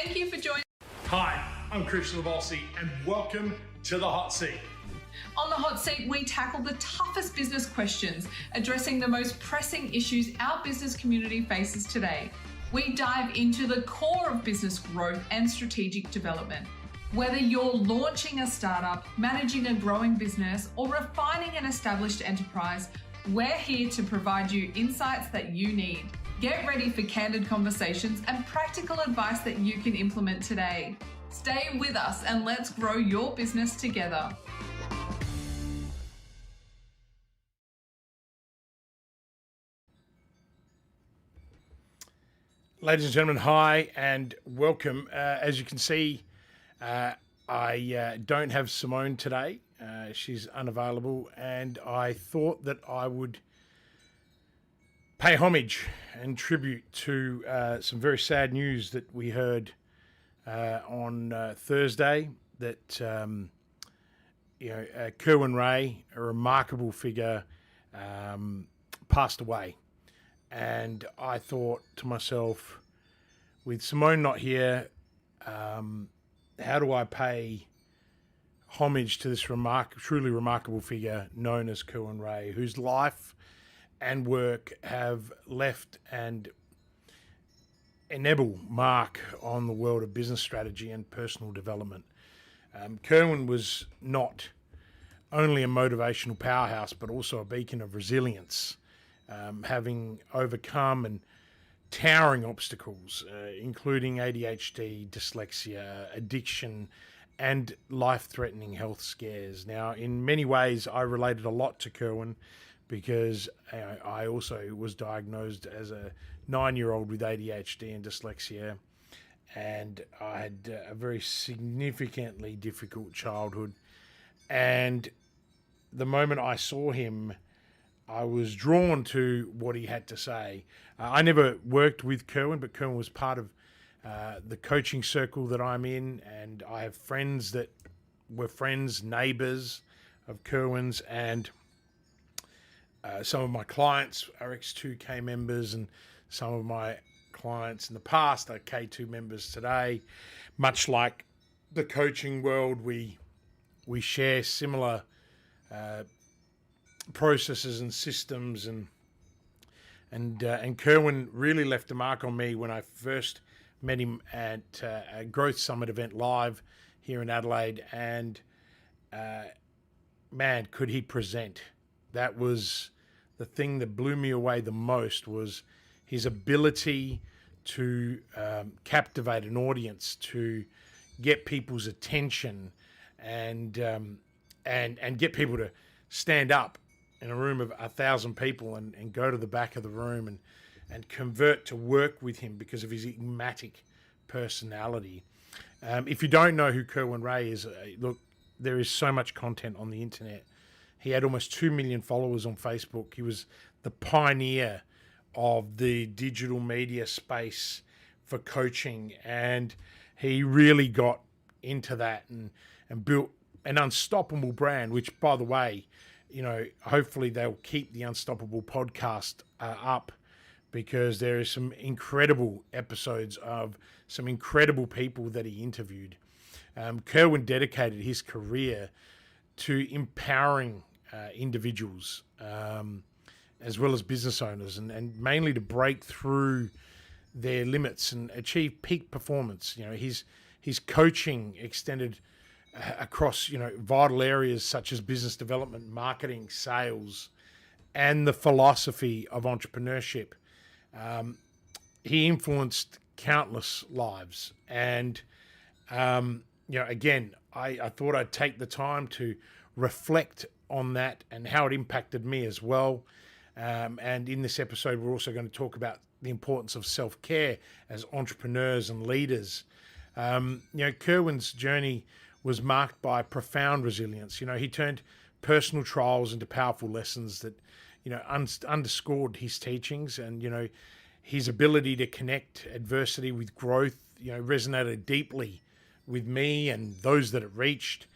Thank you for joining. Hi, I'm Chris Lavolsi, and welcome to the Hot Seat. On the Hot Seat, we tackle the toughest business questions, addressing the most pressing issues our business community faces today. We dive into the core of business growth and strategic development. Whether you're launching a startup, managing a growing business, or refining an established enterprise, we're here to provide you insights that you need. Get ready for candid conversations and practical advice that you can implement today. Stay with us and let's grow your business together. Ladies and gentlemen, hi and welcome. As you can see, I don't have Simone today. She's unavailable, and I thought that I would pay homage and tribute to some very sad news that we heard on Thursday that Kerwin Rae, a remarkable figure, passed away. And I thought to myself, with Simone not here, how do I pay homage to this truly remarkable figure known as Kerwin Rae, whose life and work have left an indelible mark on the world of business strategy and personal development. Kerwin was not only a motivational powerhouse, but also a beacon of resilience, having overcome and towering obstacles, including ADHD, dyslexia, addiction, and life-threatening health scares. Now, in many ways, I related a lot to Kerwin because I also was diagnosed as a 9-year-old with ADHD and dyslexia, and I had a very significantly difficult childhood. And the moment I saw him, I was drawn to what he had to say. I never worked with Kerwin, but Kerwin was part of the coaching circle that I'm in, and I have friends that were friends, neighbours of Kerwin's, and some of my clients are X2K members, and some of my clients in the past are K2 members today. Much like the coaching world, we share similar processes and systems, and Kerwin really left a mark on me when I first met him at a Growth Summit event live here in Adelaide, and man, could he present. That was the thing that blew me away the most, was his ability to captivate an audience, to get people's attention, and get people to stand up in a room of 1,000 people and go to the back of the room and convert to work with him because of his enigmatic personality. If you don't know who Kerwin Rae is, look, there is so much content on the internet. He had almost 2 million followers on Facebook. He was the pioneer of the digital media space for coaching, and he really got into that and built an unstoppable brand, which, by the way, hopefully they'll keep the Unstoppable podcast up, because there is some incredible episodes of some incredible people that he interviewed. Kerwin dedicated his career to empowering individuals as well as business owners, and mainly to break through their limits and achieve peak performance. His coaching extended across vital areas such as business development, marketing, sales, and the philosophy of entrepreneurship. He influenced countless lives, and again, I thought I'd take the time to reflect on that and how it impacted me as well. And in this episode, we're also going to talk about the importance of self-care as entrepreneurs and leaders. Kerwin's journey was marked by profound resilience. He turned personal trials into powerful lessons that, underscored his teachings, and, his ability to connect adversity with growth, resonated deeply with me and those that it reached.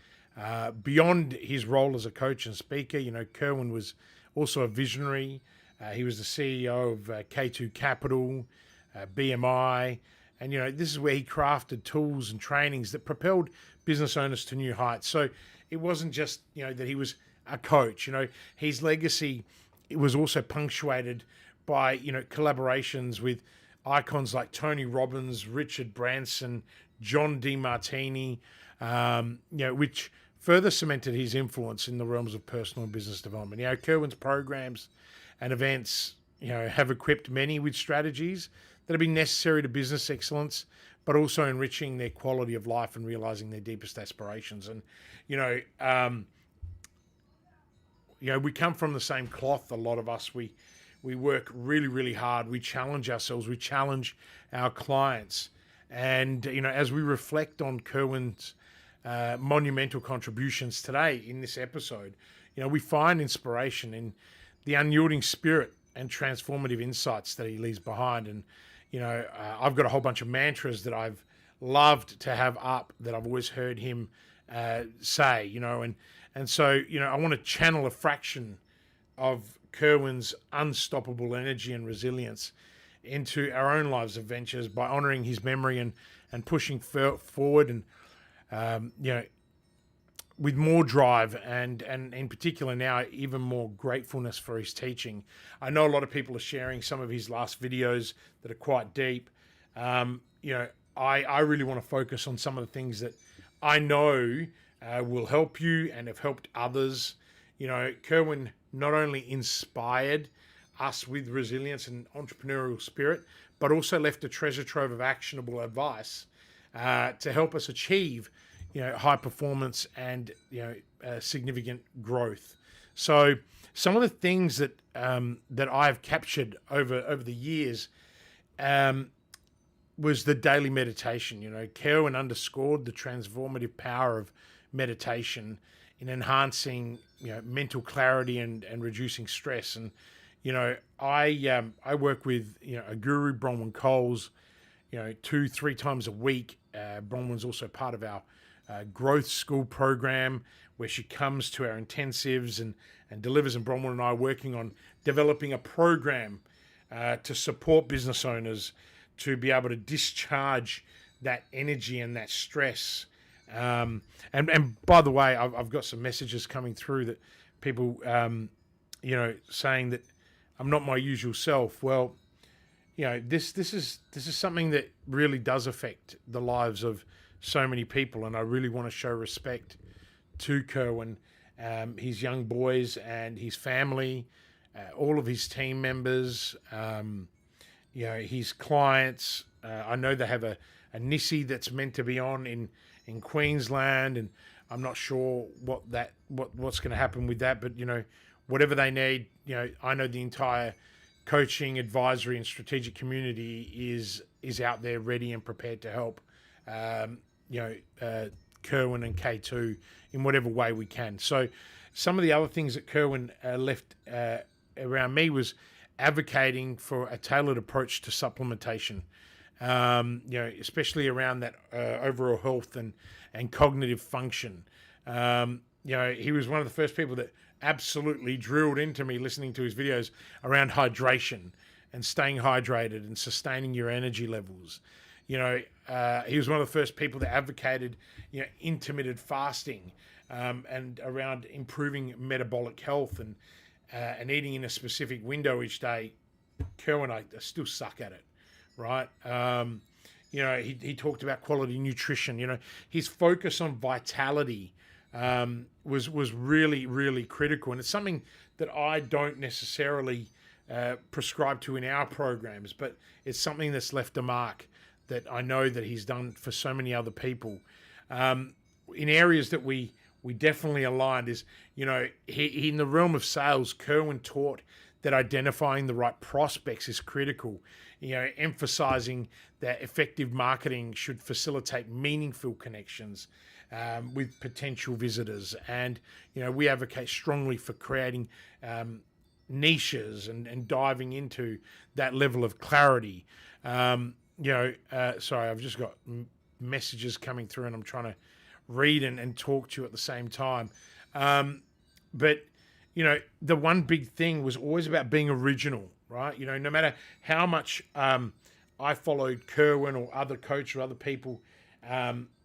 Beyond his role as a coach and speaker, Kerwin was also a visionary. He was the CEO of K2 Capital, BMI, And, this is where he crafted tools and trainings that propelled business owners to new heights. So it wasn't just, that he was a coach. His legacy, it was also punctuated by, collaborations with icons like Tony Robbins, Richard Branson, John DeMartini, which further cemented his influence in the realms of personal and business development. Kerwin's programs and events, have equipped many with strategies that have been necessary to business excellence, but also enriching their quality of life and realizing their deepest aspirations. And, we come from the same cloth, a lot of us. We work really, really hard. We challenge ourselves. We challenge our clients. And, as we reflect on Kerwin's monumental contributions today in this episode, we find inspiration in the unyielding spirit and transformative insights that he leaves behind. And, I've got a whole bunch of mantras that I've loved to have up that I've always heard him say, and so, I want to channel a fraction of Kerwin's unstoppable energy and resilience into our own lives' adventures by honoring his memory and pushing forward and, with more drive and in particular now even more gratefulness for his teaching. I know a lot of people are sharing some of his last videos that are quite deep. I really want to focus on some of the things that I know will help you and have helped others. Kerwin not only inspired us with resilience and entrepreneurial spirit, but also left a treasure trove of actionable advice to help us achieve high performance and significant growth. So some of the things that that I've captured over the years was the daily meditation. Kerwin underscored the transformative power of meditation in enhancing mental clarity and reducing stress. And I work with a guru, Bronwyn Coles, 2-3 times a week. Bronwyn's also part of our growth school program where she comes to our intensives and delivers. And Bronwyn and I are working on developing a program to support business owners to be able to discharge that energy and that stress. And by the way, I've got some messages coming through that people, saying that I'm not my usual self. Well, this is something that really does affect the lives of so many people, and I really want to show respect to Kerwin, his young boys and his family, all of his team members, his clients. I know they have a Nissi that's meant to be on in Queensland, and I'm not sure what's going to happen with that, but whatever they need, I know the entire coaching, advisory, and strategic community is out there ready and prepared to help Kerwin and K2 in whatever way we can. So some of the other things that Kerwin left around me was advocating for a tailored approach to supplementation, especially around that overall health and cognitive function. He was one of the first people that absolutely drilled into me listening to his videos around hydration and staying hydrated and sustaining your energy levels. He was one of the first people that advocated, intermittent fasting and around improving metabolic health and eating in a specific window each day. Kerwin, I still suck at it, right? He talked about quality nutrition. His focus on vitality was really, really critical. And it's something that I don't necessarily prescribe to in our programs, but it's something that's left a mark that I know that he's done for so many other people. In areas that we definitely aligned is, he in the realm of sales, Kerwin taught that identifying the right prospects is critical, emphasizing that effective marketing should facilitate meaningful connections with potential visitors. And, we advocate strongly for creating niches and diving into that level of clarity. Sorry, I've just got messages coming through and I'm trying to read and talk to you at the same time. But the one big thing was always about being original, right? No matter how much I followed Kerwin or other coach or other people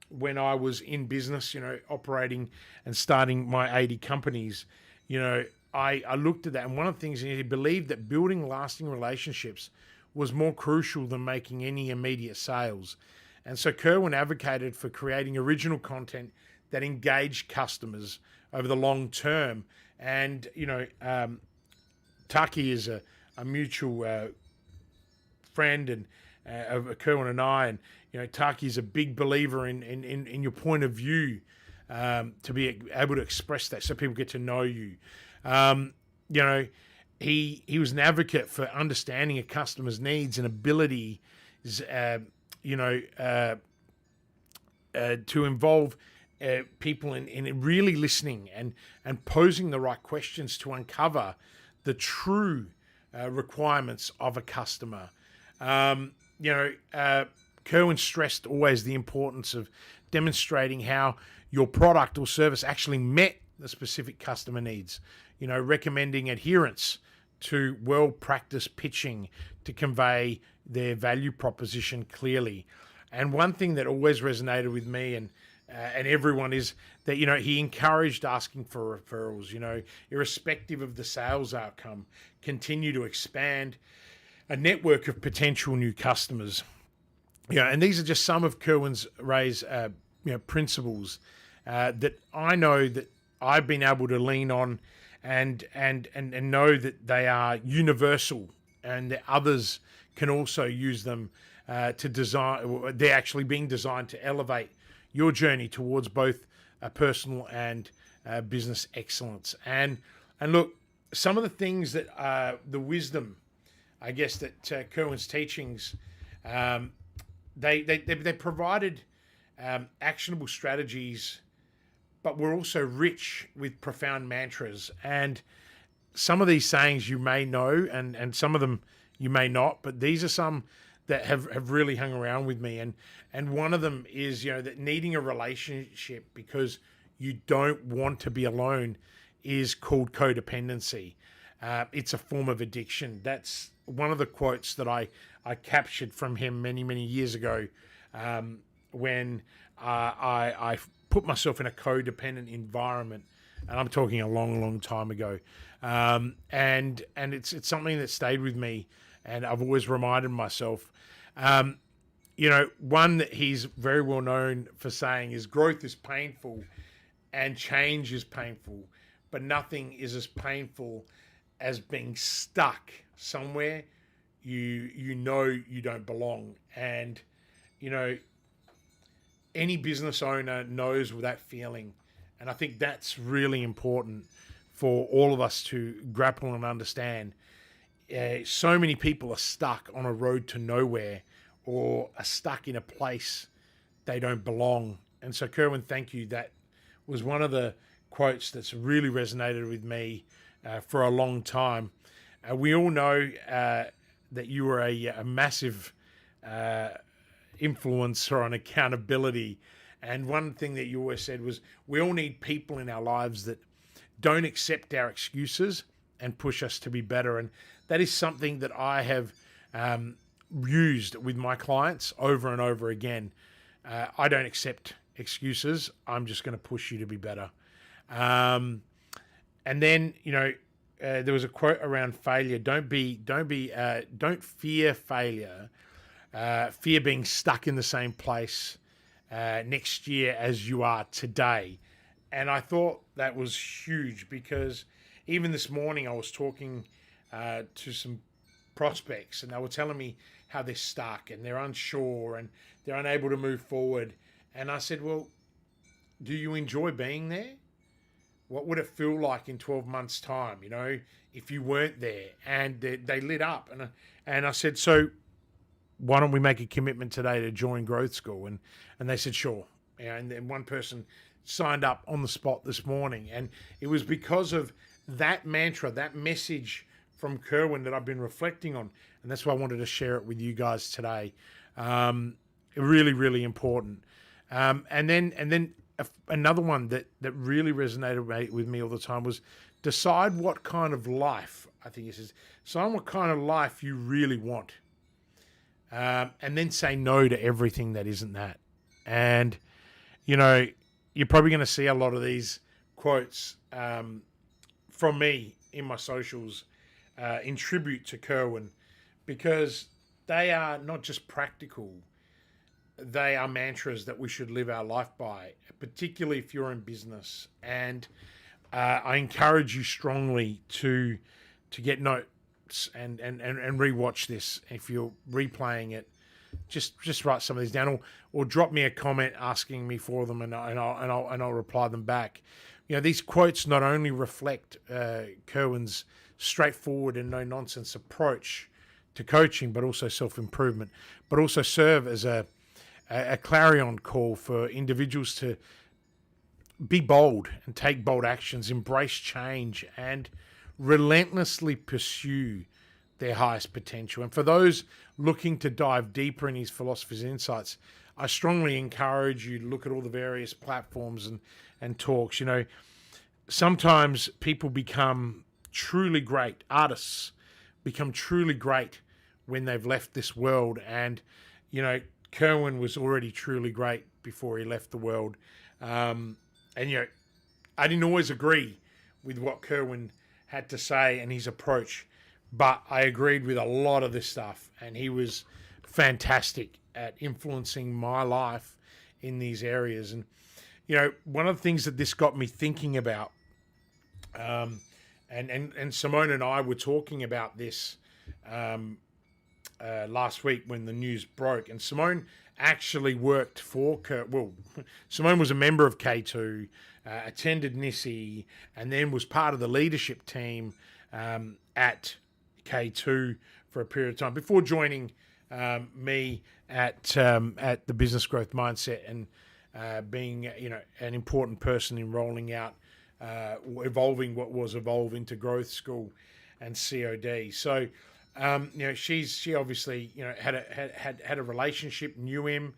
when I was in business, operating and starting my 80 companies. I looked at that, and one of the things he believed that building lasting relationships was more crucial than making any immediate sales. And so Kerwin advocated for creating original content that engaged customers over the long term. And, Taki is a mutual friend and of Kerwin and I, and Taki is a big believer in your point of view, to be able to express that so people get to know you. He was an advocate for understanding a customer's needs and ability, to involve people in really listening and posing the right questions to uncover the true requirements of a customer. Kerwin stressed always the importance of demonstrating how your product or service actually met the specific customer needs, recommending adherence to well-practiced pitching to convey their value proposition clearly. And one thing that always resonated with me and everyone is that, he encouraged asking for referrals, irrespective of the sales outcome, continue to expand a network of potential new customers. And these are just some of Kerwin Rae's, principles that I know that I've been able to lean on and know that they are universal and that others can also use them to design. They're actually being designed to elevate your journey towards both personal and business excellence. And look, some of the things that the wisdom, I guess, that Kerwin's teachings, they provided actionable strategies, but we're also rich with profound mantras. And some of these sayings you may know, and some of them you may not, but these are some that have really hung around with me. And one of them is, that needing a relationship because you don't want to be alone is called codependency. It's a form of addiction. That's one of the quotes that I captured from him many, many years ago, when I put myself in a codependent environment, and I'm talking a long, long time ago. And it's something that stayed with me, and I've always reminded myself. One that he's very well known for saying is growth is painful and change is painful, but nothing is as painful as being stuck somewhere you don't belong. And any business owner knows that feeling, and I think that's really important for all of us to grapple and understand. So many people are stuck on a road to nowhere, or are stuck in a place they don't belong. And so, Kerwin, thank you. That was one of the quotes that's really resonated with me for a long time. We all know that you were a massive influencer on accountability. And one thing that you always said was, we all need people in our lives that don't accept our excuses and push us to be better. And that is something that I have used with my clients over and over again. I don't accept excuses. I'm just going to push you to be better. And then, there was a quote around failure. Don't fear failure. Fear being stuck in the same place next year as you are today. And I thought that was huge, because even this morning I was talking to some prospects, and they were telling me how they're stuck and they're unsure and they're unable to move forward. And I said, well, do you enjoy being there? What would it feel like in 12 months' time, if you weren't there? And they lit up. And I said, so why don't we make a commitment today to join Growth School? And they said, sure. And then one person signed up on the spot this morning. And it was because of that mantra, that message from Kerwin that I've been reflecting on. And that's why I wanted to share it with you guys today. Really, really important. And then another one that really resonated with me all the time was decide what kind of life, I think it says, decide what kind of life you really want. and then say no to everything that isn't that. And, you know, you're probably going to see a lot of these quotes from me in my socials in tribute to Kerwin, because they are not just practical, they are mantras that we should live our life by, particularly if you're in business. And I encourage you strongly to get notes and rewatch this. If you're replaying it, just write some of these down, or drop me a comment asking me for them, and I'll reply them back. You know, these quotes not only reflect Kerwin's straightforward and no nonsense approach to coaching, but also self-improvement, but also serve as a clarion call for individuals to be bold and take bold actions, embrace change, and relentlessly pursue their highest potential. And for those looking to dive deeper in his philosophies and insights, I strongly encourage you to look at all the various platforms and talks. You know, sometimes people become truly great, artists become truly great when they've left this world. And, you know, Kerwin was already truly great before he left the world. And, you know, I didn't always agree with what Kerwin had to say and his approach, but I agreed with a lot of this stuff. And he was fantastic at influencing my life in these areas. And, you know, one of the things that this got me thinking about, and Simone and I were talking about this last week when the news broke, and Simone actually worked for Simone was a member of K2, attended NISI, and then was part of the leadership team at K2 for a period of time before joining me at the Business Growth Mindset, and being, you know, an important person in rolling out evolving what was Evolve into Growth School and COD. So you know, she obviously, you know, had a relationship, knew him,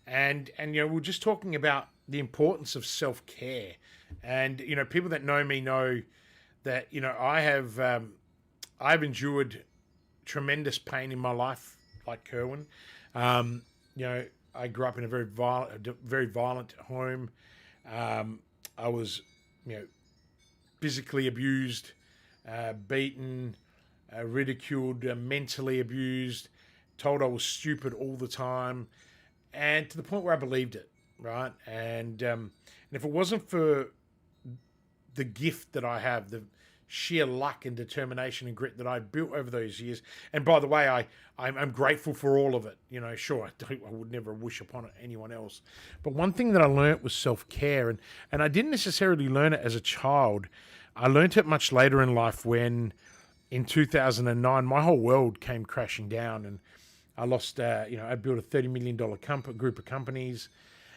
and you know, we're just talking about the importance of self-care. And, you know, people that know me know that, you know, I've endured tremendous pain in my life, like Kerwin. You know, I grew up in a very violent home. I was, you know, physically abused, beaten, ridiculed, mentally abused, told I was stupid all the time, and to the point where I believed it, right? And if it wasn't for the gift that I have, the sheer luck and determination and grit that I built over those years, and by the way, I'm grateful for all of it. You know, sure, I would never wish upon anyone else, but one thing that I learnt was self-care, and I didn't necessarily learn it as a child. I learnt it much later in life when, in 2009, my whole world came crashing down, and I lost, you know, I built a $30 million group of companies,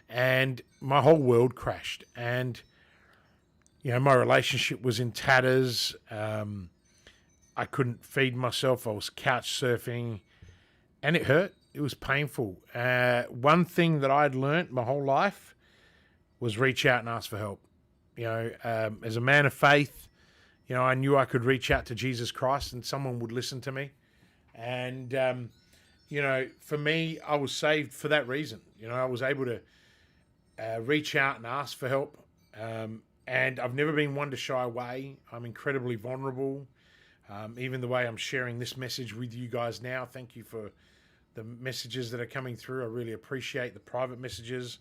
and my whole world crashed. And, you know, my relationship was in tatters. I couldn't feed myself. I was couch surfing, and it hurt. It was painful. One thing that I'd learnt my whole life was reach out and ask for help. You know, as a man of faith, you know, I knew I could reach out to Jesus Christ and someone would listen to me. And, you know, for me, I was saved for that reason. You know, I was able to reach out and ask for help. And I've never been one to shy away. I'm incredibly vulnerable. Even the way I'm sharing this message with you guys now, thank you for the messages that are coming through. I really appreciate the private messages.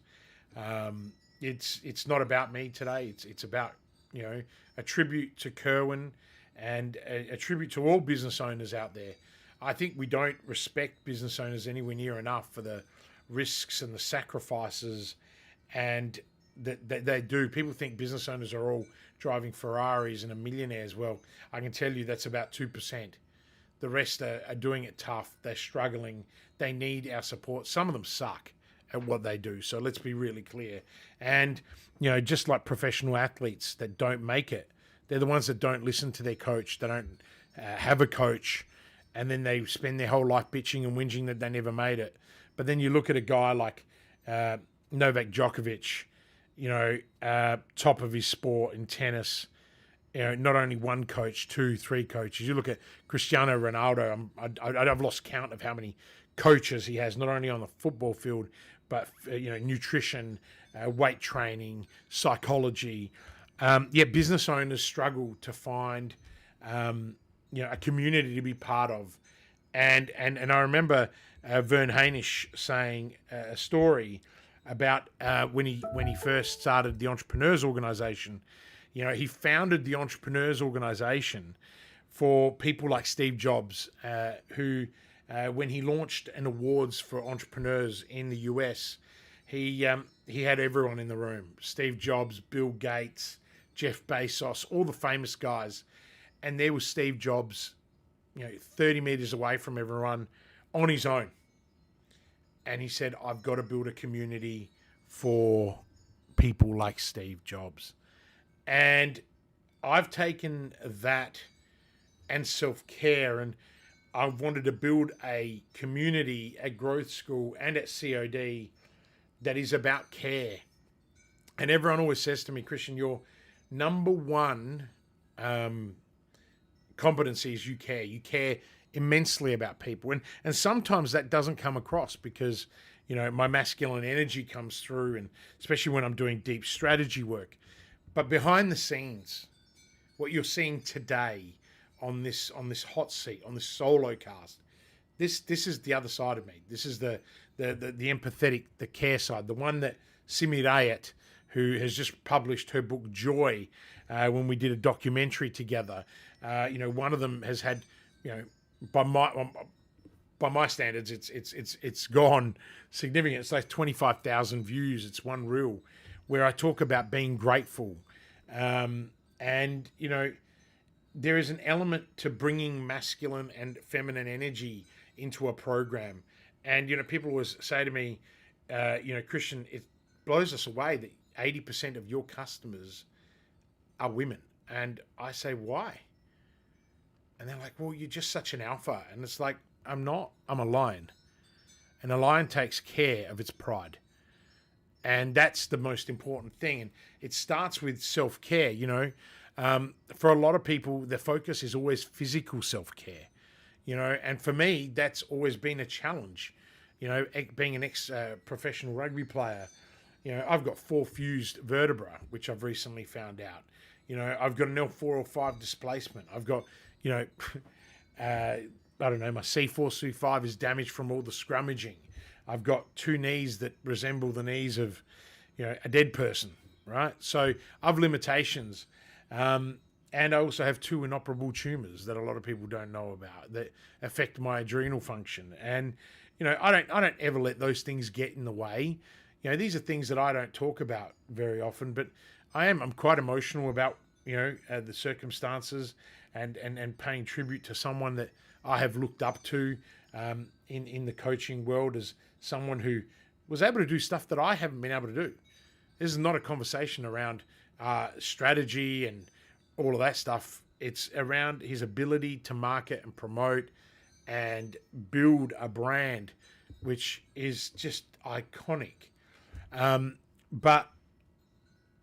It's not about me today. It's about, you know, a tribute to Kerwin and a tribute to all business owners out there. I think we don't respect business owners anywhere near enough for the risks and the sacrifices and that they do. People think business owners are all driving Ferraris and are millionaires. Well, I can tell you that's about 2%. The rest are doing it tough. They're struggling. They need our support. Some of them suck at what they do. So let's be really clear. And, you know, just like professional athletes that don't make it, they're the ones that don't listen to their coach. They don't have a coach. And then they spend their whole life bitching and whinging that they never made it. But then you look at a guy like Novak Djokovic, you know, top of his sport in tennis, you know, not only one coach, 2, 3 coaches. You look at Cristiano Ronaldo, I've lost count of how many coaches he has, not only on the football field, but nutrition, weight training, psychology. Business owners struggle to find a community to be part of, and I remember Vern Hainish saying a story about when he first started the Entrepreneurs Organization. He founded the Entrepreneurs Organization for people like Steve Jobs, who, when he launched an awards for entrepreneurs in the US, he had everyone in the room: Steve Jobs, Bill Gates, Jeff Bezos, all the famous guys. And there was Steve Jobs, 30 meters away from everyone on his own. And he said, I've got to build a community for people like Steve Jobs. And I've taken that and self-care, and I've wanted to build a community at Growth School and at COD that is about care. And everyone always says to me, Christian, your number one competency is you care. You care immensely about people. And sometimes that doesn't come across because, my masculine energy comes through, and especially when I'm doing deep strategy work. But behind the scenes, what you're seeing today on this hot seat, on this solo cast, this is the other side of me. This is the empathetic, the care side, the one that Simi Rayet, who has just published her book Joy, when we did a documentary together. One of them has had, by my standards, it's gone significant. It's like 25,000 views. It's one reel where I talk about being grateful, and there is an element to bringing masculine and feminine energy into a program. And people always say to me, Christian, it blows us away that 80% of your customers are women. And I say, why? And they're like, well, you're just such an alpha. And it's like, I'm not. I'm a lion. And a lion takes care of its pride. And that's the most important thing. And it starts with self-care, For a lot of people, the focus is always physical self-care, And for me, that's always been a challenge. Being an ex-professional rugby player, I've got 4 fused vertebra, which I've recently found out. I've got an L4 or 5 displacement. I've got, my C4, C5 is damaged from all the scrummaging. I've got 2 knees that resemble the knees of, a dead person, right? So I've limitations. And I also have 2 inoperable tumors that a lot of people don't know about that affect my adrenal function. And, I don't ever let those things get in the way. These are things that I don't talk about very often, but I'm quite emotional about, the circumstances and paying tribute to someone that I have looked up to in the coaching world as someone who was able to do stuff that I haven't been able to do. This is not a conversation around strategy and all of that stuff. It's around his ability to market and promote and build a brand, which is just iconic. But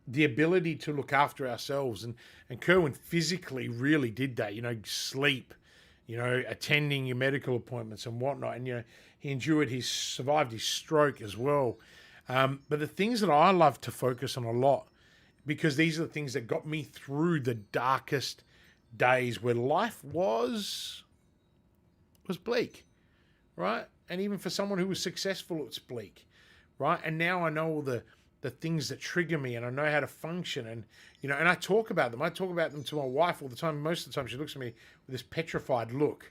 the ability to look after ourselves, and Kerwin physically really did that, sleep, attending your medical appointments and whatnot. And, he survived his stroke as well. But the things that I love to focus on a lot, because these are the things that got me through the darkest days where life was bleak, right? And even for someone who was successful, it's bleak, right? And now I know all the things that trigger me, and I know how to function, and and I talk about them. I talk about them to my wife all the time. Most of the time, she looks at me with this petrified look,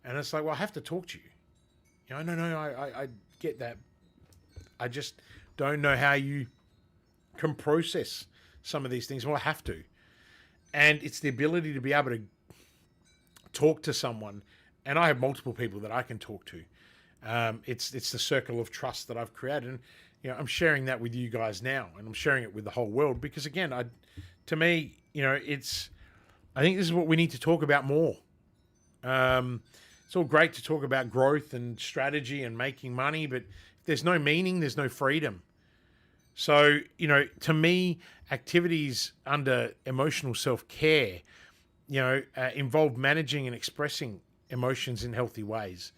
and it's like, well, I have to talk to you. No, I get that. I just don't know how you can process some of these things. Well, I have to, and it's the ability to be able to talk to someone, and I have multiple people that I can talk to. It's the circle of trust that I've created, and I'm sharing that with you guys now, and I'm sharing it with the whole world because, again, I think this is what we need to talk about more. It's all great to talk about growth and strategy and making money, but if there's no meaning, there's no freedom. So, to me, activities under emotional self-care, involve managing and expressing emotions in healthy ways.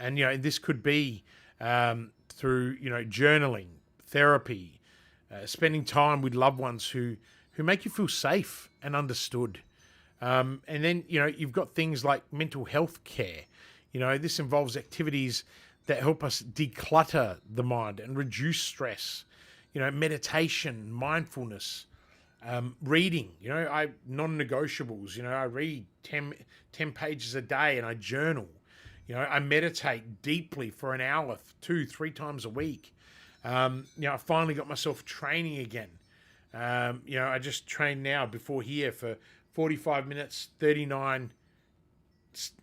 And, this could be through, journaling, therapy, spending time with loved ones who make you feel safe and understood. And then, you've got things like mental health care. This involves activities that help us declutter the mind and reduce stress. Meditation, mindfulness, reading, non-negotiables. I read 10 pages a day and I journal. I meditate deeply for an hour, 2-3 times a week. I finally got myself training again. I just train now before here for 45 minutes, 39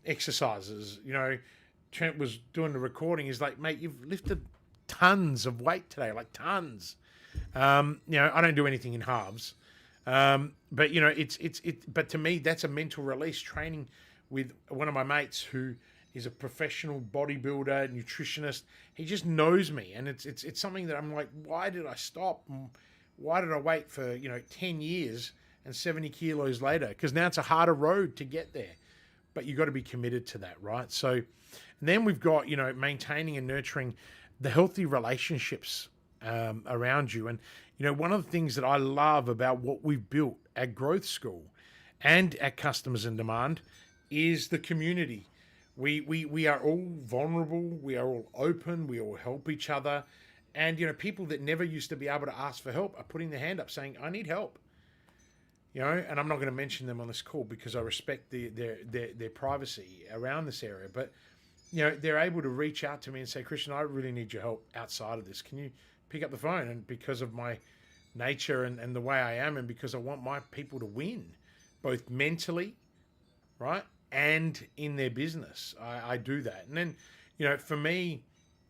exercises. Trent was doing the recording. He's like, mate, you've lifted tons of weight today, like tons. I don't do anything in halves. But but to me, that's a mental release. Training with one of my mates who is a professional bodybuilder, nutritionist. He just knows me. And it's something that I'm like, why did I stop? Why did I wait for, 10 years and 70 kilos later? Because now it's a harder road to get there. But you've got to be committed to that, right? So, and then we've got, maintaining and nurturing the healthy relationships around you. And, one of the things that I love about what we've built at Growth School and at Customers in Demand is the community. We are all vulnerable. We are all open. We all help each other. And, people that never used to be able to ask for help are putting their hand up saying, I need help. And I'm not going to mention them on this call because I respect their privacy around this area. But, they're able to reach out to me and say, Christian, I really need your help outside of this. Can you pick up the phone? And because of my nature and the way I am, and because I want my people to win, both mentally, right, and in their business, I do that. And then, for me,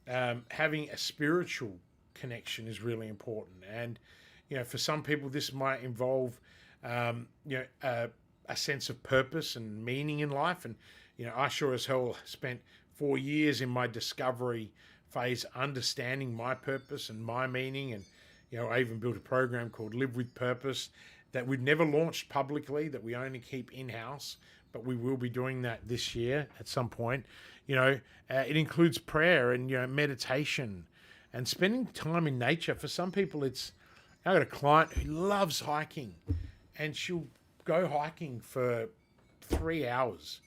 having a spiritual connection is really important. And, for some people, this might involve, a sense of purpose and meaning in life. And, I sure as hell spent 4 years in my discovery phase understanding my purpose and my meaning. And, I even built a program called Live with Purpose that we've never launched publicly, that we only keep in-house, but we will be doing that this year at some point. It includes prayer and, meditation and spending time in nature. For some people, I got a client who loves hiking, and she'll go hiking for 3 hours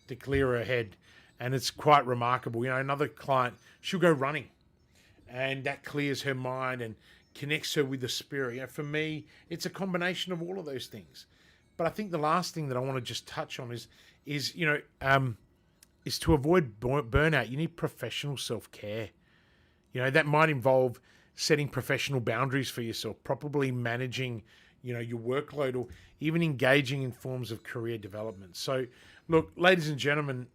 to clear her head. And it's quite remarkable. Another client, she'll go running, and that clears her mind and connects her with the spirit. For me, it's a combination of all of those things. But I think the last thing that I want to just touch on is to avoid burnout. You need professional self-care. That might involve setting professional boundaries for yourself, probably managing, your workload, or even engaging in forms of career development. So, look, ladies and gentlemen,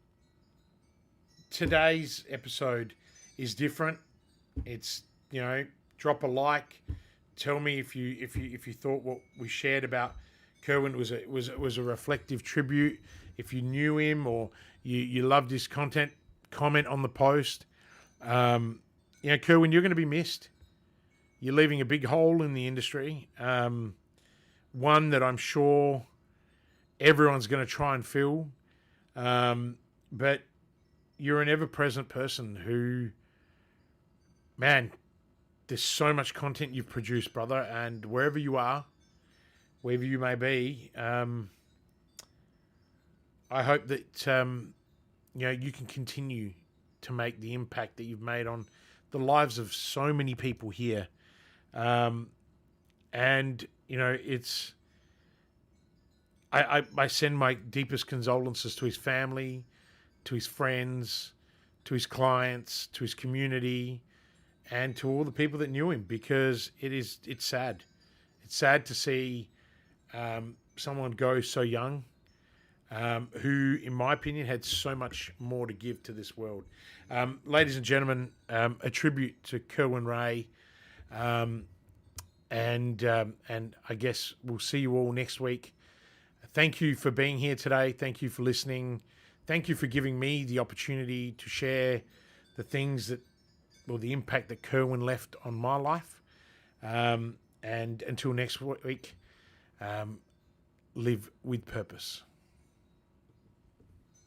today's episode is different. It's, drop a like. Tell me if you thought what we shared about Kerwin was a reflective tribute. If you knew him or you loved his content, comment on the post. Kerwin, you're going to be missed. You're leaving a big hole in the industry, one that I'm sure everyone's going to try and fill. But you're an ever-present person who, man, there's so much content you've produced, brother, and wherever you are, wherever you may be, I hope that you can continue to make the impact that you've made on the lives of so many people here. It's I send my deepest condolences to his family, to his friends, to his clients, to his community, and to all the people that knew him, because it's sad. It's sad to see someone go so young, who, in my opinion, had so much more to give to this world. Ladies and gentlemen, a tribute to Kerwin Rae, and I guess we'll see you all next week. Thank you for being here today. Thank you for listening. Thank you for giving me the opportunity to share the things the impact that Kerwin left on my life. And until next week, live with purpose.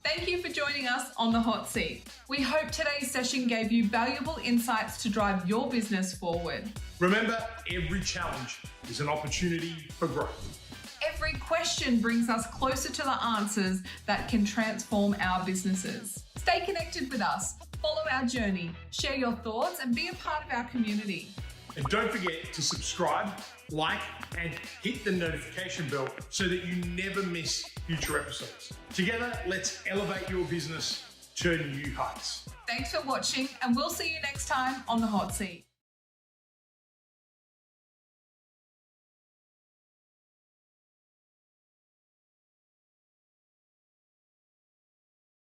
Thank you for joining us on the hot seat. We hope today's session gave you valuable insights to drive your business forward. Remember, every challenge is an opportunity for growth. Every question brings us closer to the answers that can transform our businesses. Stay connected with us, follow our journey, share your thoughts, and be a part of our community. And don't forget to subscribe, like, and hit the notification bell so that you never miss future episodes. Together, let's elevate your business to new heights. Thanks for watching, and we'll see you next time on the hot seat.